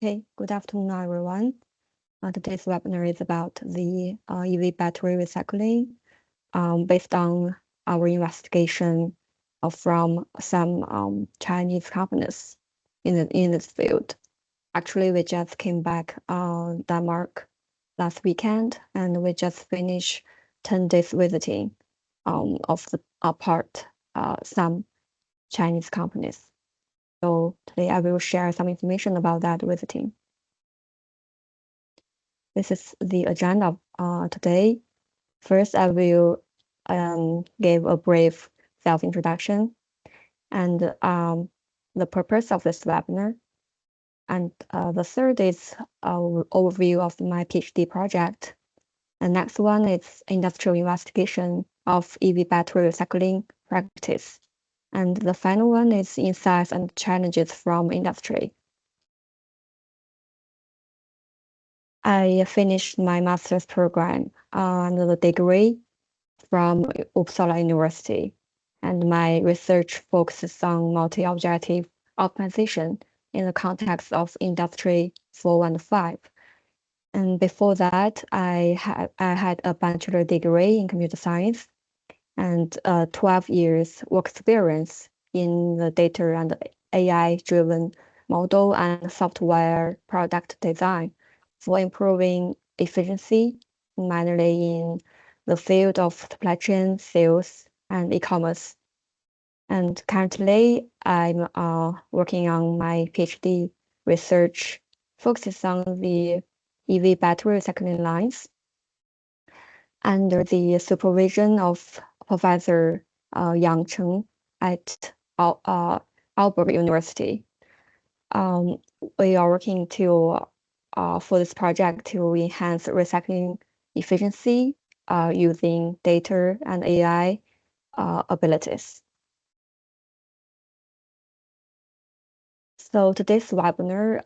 Okay, good afternoon, everyone. Today's webinar is about the EV battery recycling based on our investigation from some Chinese companies in this field. Actually, we just came back Denmark last weekend, and we just finished 10 days visiting of the some Chinese companies. So today I will share some information about that visiting. This is the agenda of today. First, I will give a brief self-introduction and the purpose of this webinar. And the third is an overview of my PhD project. The next one is industrial investigation of EV battery recycling practice. And the final one is insights and challenges from industry. I finished my master's program and the degree from Uppsala University, and my research focuses on multi-objective optimization in the context of Industry 4 and 5. And before that, I had a bachelor degree in computer science and 12 years work experience in the data and AI-driven model and software product design for improving efficiency, mainly in the field of supply chain, sales, and e-commerce. And currently, I'm working on my PhD research focuses on the EV battery recycling lines under the supervision of Professor Yang Cheng at Aalborg University. We are working for this project to enhance recycling efficiency using data and AI abilities. So today's webinar,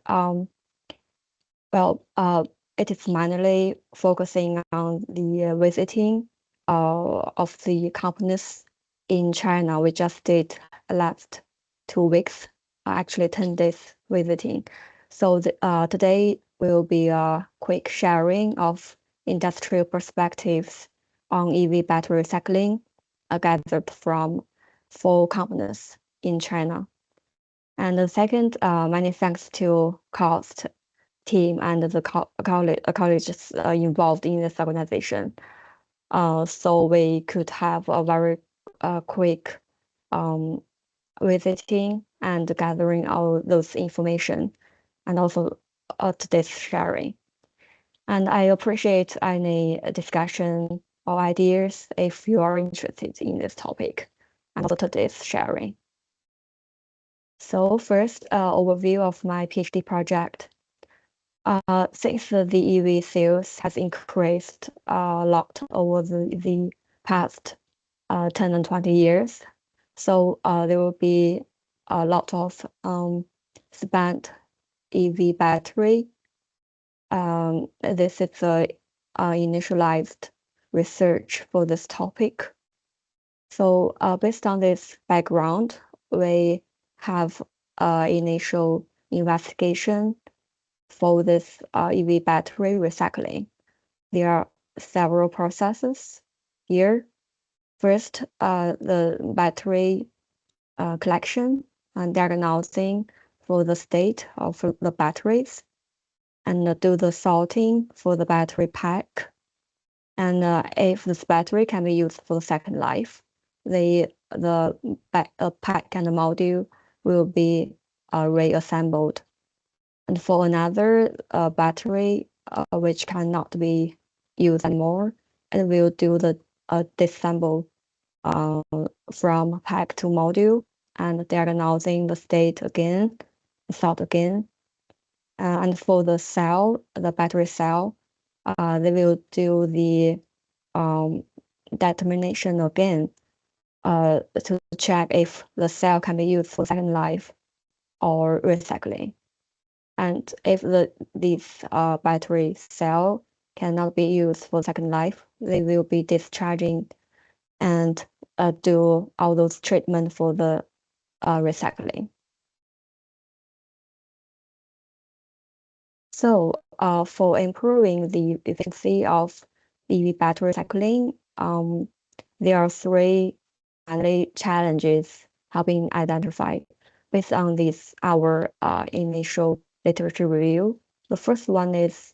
it is mainly focusing on the visiting of the companies in China. We just did last 2 weeks, actually 10 days visiting. So today will be a quick sharing of industrial perspectives on EV battery recycling gathered from 4 companies in China. And the second, many thanks to COST team and the colleges involved in this organization. So we could have a very quick visiting and gathering all those information and also today's sharing. And I appreciate any discussion or ideas if you are interested in this topic and also today's sharing. So first, overview of my PhD project. Since the EV sales has increased a lot over the past 10 and 20 years, so there will be a lot of spent EV battery. This is a initialized research for this topic. So based on this background, we have initial investigation for this EV battery recycling. There are several processes here. First, the battery collection and diagnosing for the state of the batteries, and do the sorting for the battery pack. And if this battery can be used for the second life, the pack and the module will be reassembled. And for another battery which cannot be used anymore, it will do the disassemble from pack to module and diagnosing the state again, sort again. And for the cell, the battery cell, they will do the determination again to check if the cell can be used for second life or recycling. And if this battery cell cannot be used for second life, they will be discharging and do all those treatment for the recycling. So, for improving the efficiency of EV battery cycling, there are three mainly challenges have been identified. Based on this, our initial literature review, the first one is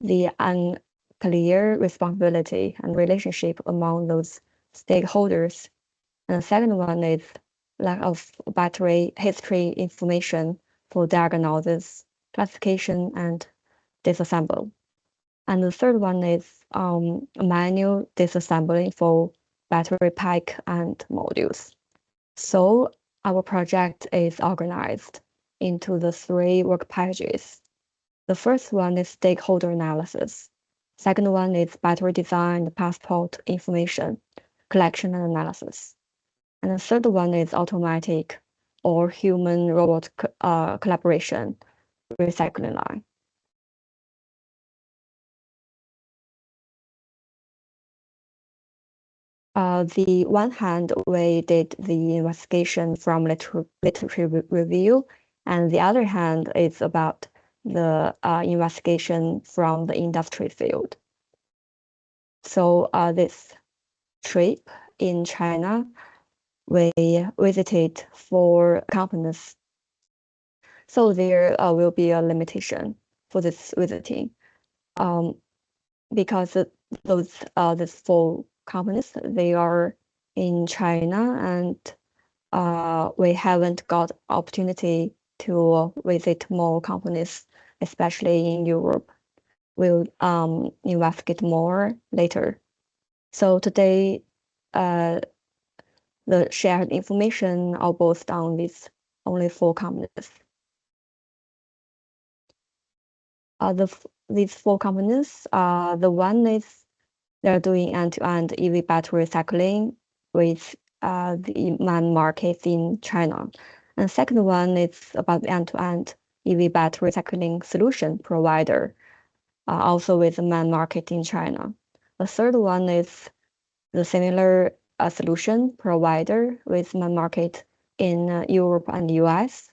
the unclear responsibility and relationship among those stakeholders. And the second one is lack of battery history information for diagnosis, classification, and disassemble. And the third one is manual disassembling for battery pack and modules. So our project is organized into the three work packages. The first one is stakeholder analysis. Second one is battery design and passport information collection and analysis. And the third one is automatic or human-robot collaboration recycling line. The one hand, we did the investigation from literature review, and the other hand is about the investigation from the industry field. So this trip in China, we visited 4 companies. So there will be a limitation for this visiting, because these 4 companies, they are in China, and we haven't got opportunity to visit more companies, especially in Europe. We'll investigate more later. So today, the shared information are based on these only 4 companies. These 4 companies, the one is they're doing end-to-end EV battery recycling with the main market in China. And the second one is about the end-to-end EV battery recycling solution provider, also with the main market in China. The third one is the similar solution provider with main market in Europe and US.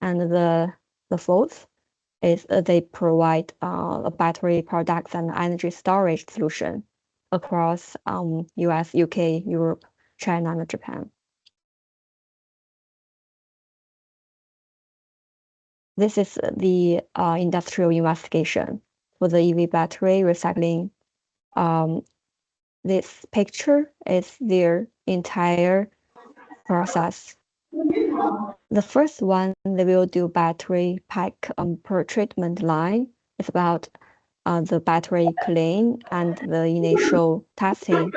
And the fourth is they provide a battery products and energy storage solution across US, UK, Europe, China, and Japan. This is the industrial investigation for the EV battery recycling. This picture is their entire process. The first one, they will do battery pack per treatment line. It's about the battery clean and the initial testing,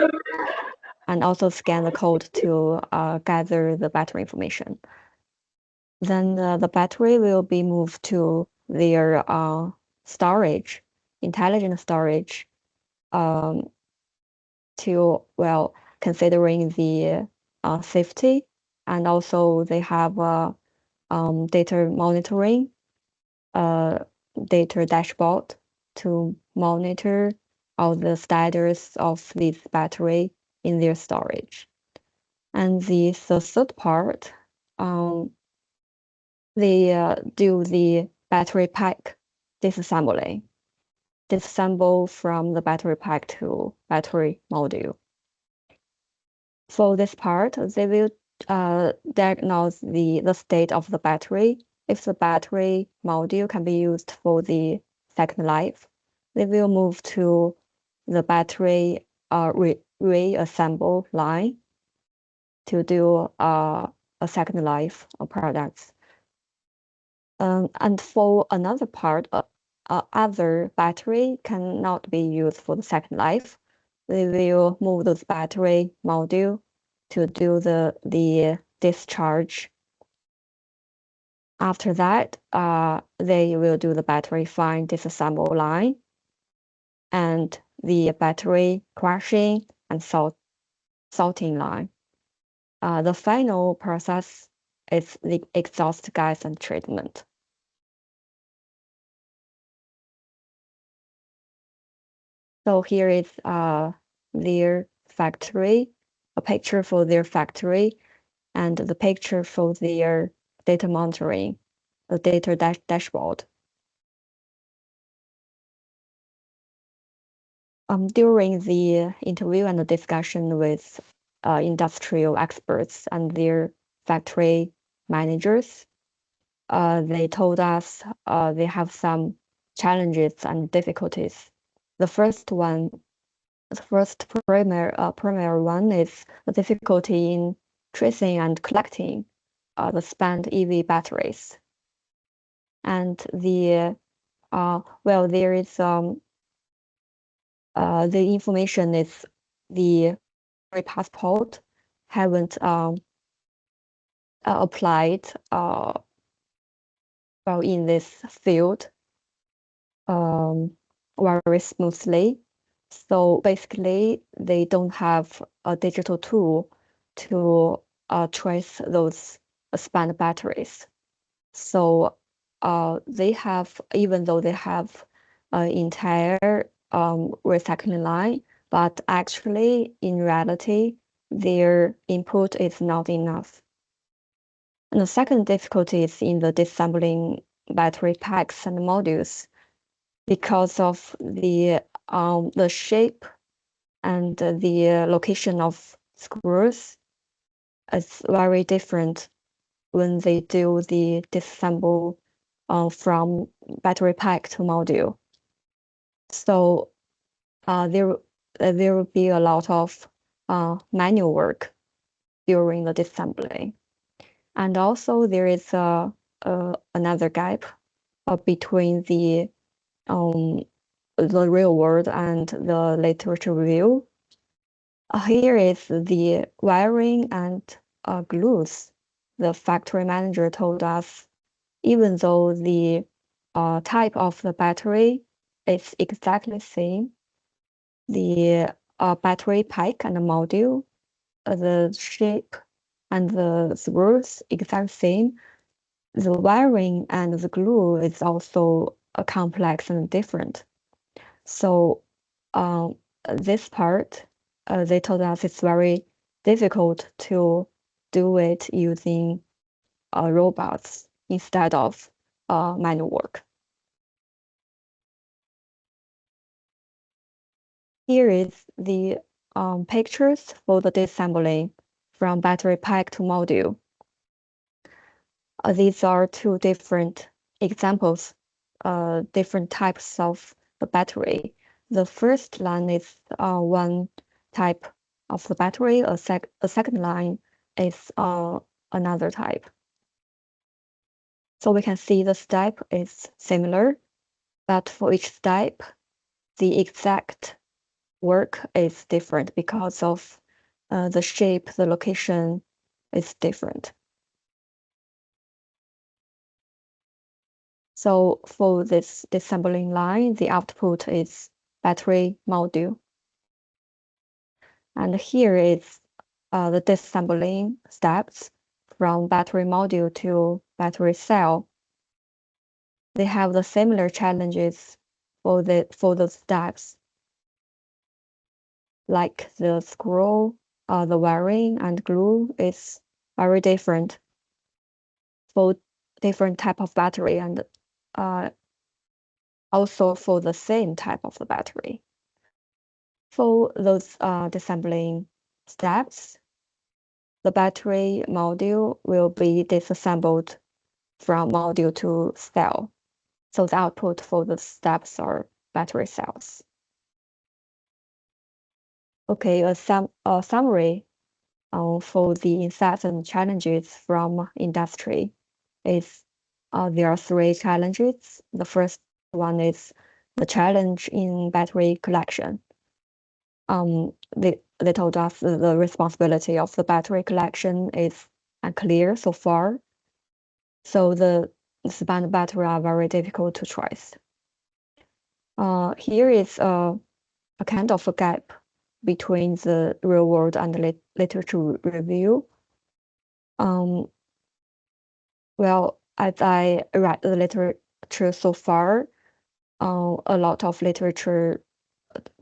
and also scan the code to gather the battery information. Then the battery will be moved to their storage, intelligent storage, considering the safety, and also they have data monitoring, data dashboard to monitor all the status of this battery in their storage. And the third part, they do the battery pack disassembly, disassemble from the battery pack to battery module. For this part, they will diagnose the state of the battery. If the battery module can be used for the second life, they will move to the battery reassemble line to do a second life of products. And for another part, other battery cannot be used for the second life. They will move those battery module to do the discharge. After that, they will do the battery fine disassemble line and the battery crushing and sorting line. The final process is the exhaust gas and treatment. So here is their factory, a picture for their factory, and the picture for their data monitoring, the data dashboard. During the interview and the discussion with industrial experts and their factory managers, they told us they have some challenges and difficulties. The first primary one is the difficulty in tracing and collecting the spent EV batteries. And there is the information is the passport haven't applied in this field very smoothly. So basically, they don't have a digital tool to trace those spent batteries. So even though they have an entire recycling line, but actually in reality, their input is not enough. And the second difficulty is in the disassembling battery packs and modules because of the shape and the location of screws is very different when they do the disassemble from battery pack to module. So there will be a lot of manual work during the disassembly. And also there is another gap between the real world and the literature review. Here is the wiring and glues. The factory manager told us, even though the type of the battery is exactly the same, the battery pack and the module, the shape and the screws exactly same, the wiring and the glue is also complex and different. So this part, they told us it's very difficult to do it using robots instead of manual work. Here is the pictures for the disassembling from battery pack to module. These are two different examples, different types of the battery. The first line is one type of the battery, a second line is another type. So we can see the step is similar, but for each step, the exact work is different because of the shape, the location is different. So for this disassembling line, the output is battery module. And here is the disassembling steps from battery module to battery cell. They have the similar challenges for the steps, like the screw, the wiring and glue is very different for different type of battery and also for the same type of the battery. For those disassembling steps, the battery module will be disassembled from module to cell. So the output for the steps are battery cells. Okay, a summary for the insights and challenges from industry is there are three challenges. The first one is the challenge in battery collection. They told us the responsibility of the battery collection is unclear so far. So the spent battery are very difficult to trace. Here is a kind of a gap between the real world and the literature review. Well, as I read the literature so far, a lot of literature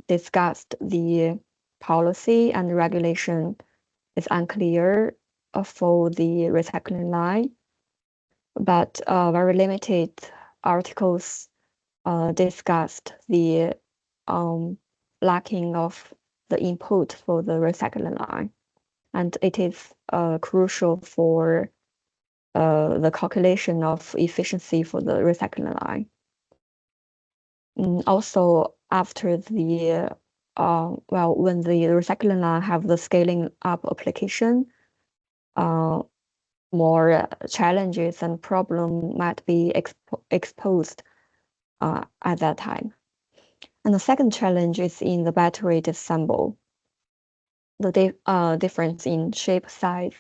discussed the policy and regulation is unclear for the recycling line, but very limited articles discussed the lacking of the input for the recycling line, and it is crucial for the calculation of efficiency for the recycling line. Also, after the when the recycling line have the scaling up application, more challenges and problem might be exposed at that time. And the second challenge is in the battery disassemble. The difference in shape, size,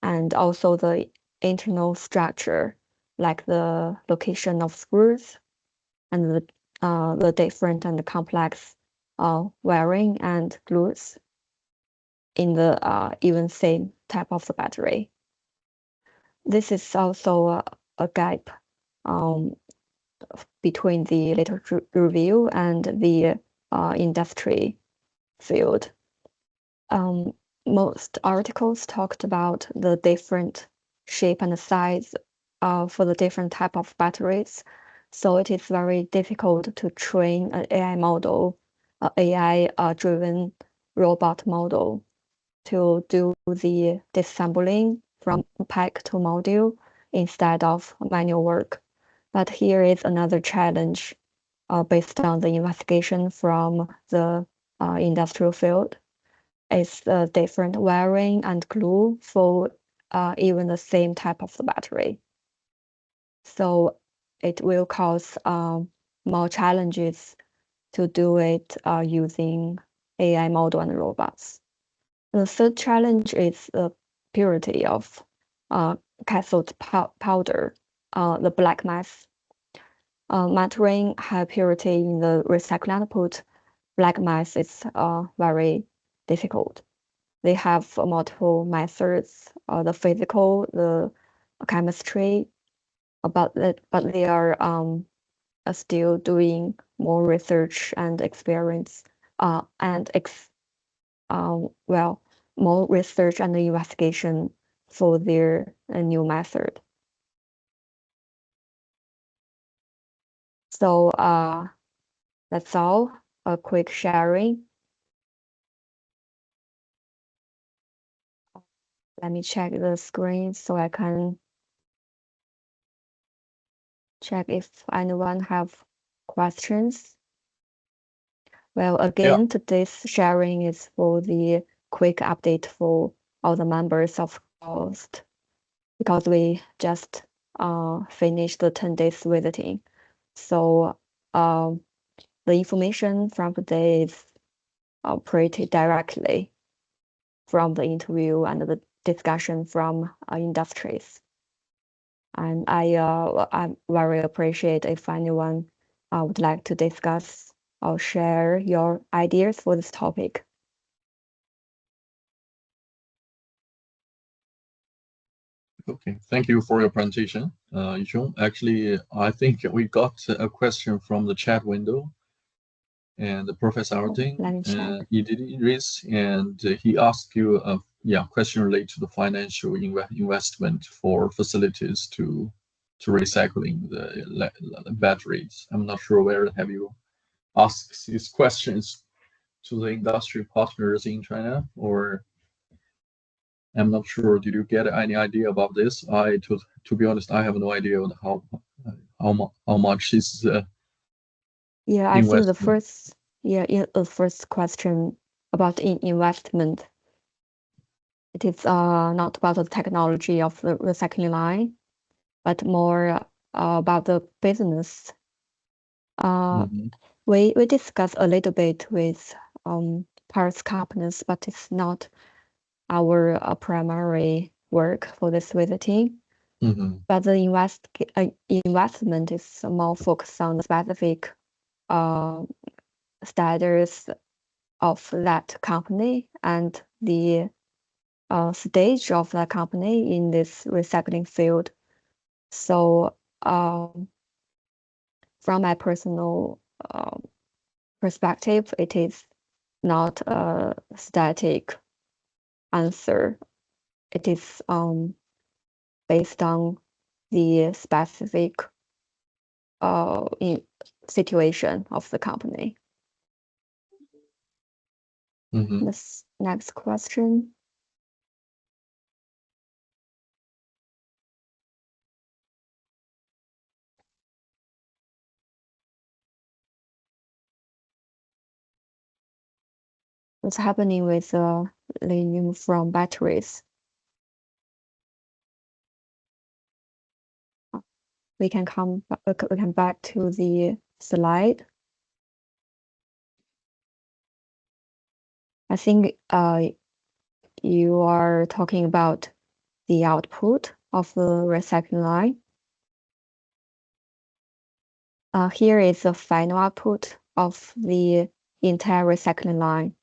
and also the internal structure, like the location of screws and the different and complex wiring and glues in the even same type of the battery. This is also a gap between the literature review and the industry field. Most articles talked about the different shape and size for the different type of batteries. So it is very difficult to train an AI model, an AI-driven robot model to do the disassembling from pack to module instead of manual work. But here is another challenge based on the investigation from the industrial field. It's the different wiring and glue for even the same type of the battery. So it will cause more challenges to do it using AI model and robots. The third challenge is the purity of cathode powder, the black mass. Maintaining high purity in the recycling output, black mass is very difficult. They have multiple methods, the physical, the chemistry, but they are still doing more research and experience more research and investigation for their new method. So that's all, a quick sharing. Let me check the screen so I can check if anyone have questions. Well, again, today's sharing is for the quick update for all the members of COST, because we just finished the 10 days visiting. So the information from today is pretty directly from the interview and the discussion from industries. And I very appreciate if anyone would like to discuss or share your ideas for this topic. Okay, thank you for your presentation, Yuqiong. Actually, I think we got a question from the chat window, and Professor Arting, Idris, and he asked you a question related to the financial investment for facilities to recycling the batteries. I'm not sure where have you asked these questions to the industry partners in China, or I'm not sure. Did you get any idea about this? To be honest, I have no idea on how much is yeah, I think the first question about investment. It is not about the technology of the recycling line, but more about the business. We discussed a little bit with parts companies, but it's not our primary work for this visiting. But the investment is more focused on the specific status of that company and the stage of that company in this recycling field. So from my personal perspective, it is not a static answer. It is based on the specific situation of the company. This next question. What's happening with lithium from batteries? We can come back to the slide. I think you are talking about the output of the recycling line. Here is the final output of the entire recycling line.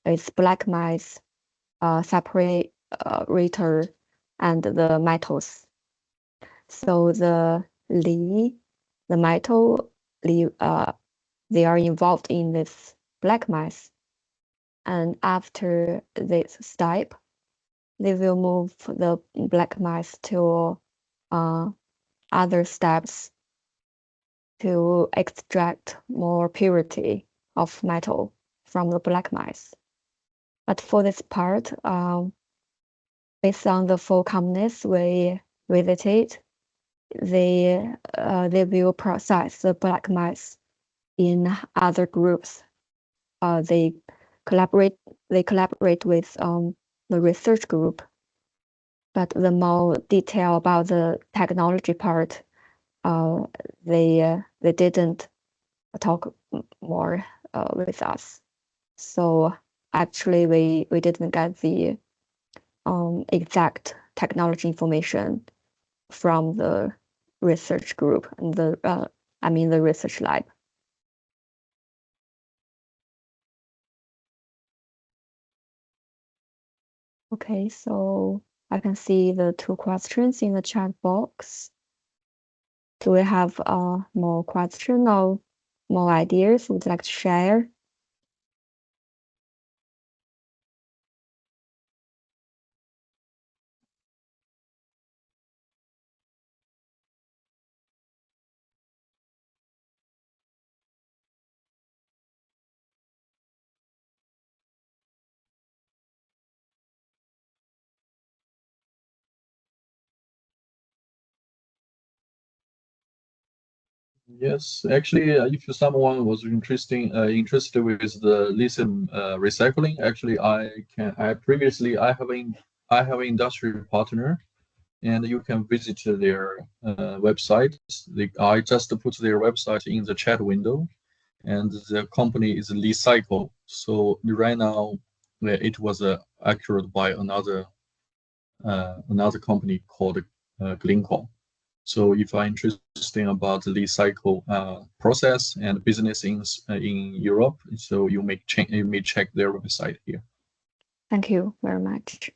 It's black mass, separator, and the metals. So the metal, they are involved in this black mass. And after this step, they will move the black mass to other steps to extract more purity of metal from the black mass. But for this part, based on the four companies we visited, they will process the black mass in other groups. They collaborate with the research group. But the more detail about the technology part, they didn't talk more with us. So actually, we didn't get the exact technology information from the research group and the research lab. Okay, so I can see the two questions in the chat box. Do we have more questions or more ideas would you like to share? Yes, actually, if someone was interested with the lithium recycling, actually, I have an industry partner, and you can visit their website. I just put their website in the chat window, and the company is Recycle. So right now, it was acquired by another company called Glencore. So if you're interested about the recycle process and business in Europe, so you may check their website here. Thank you very much.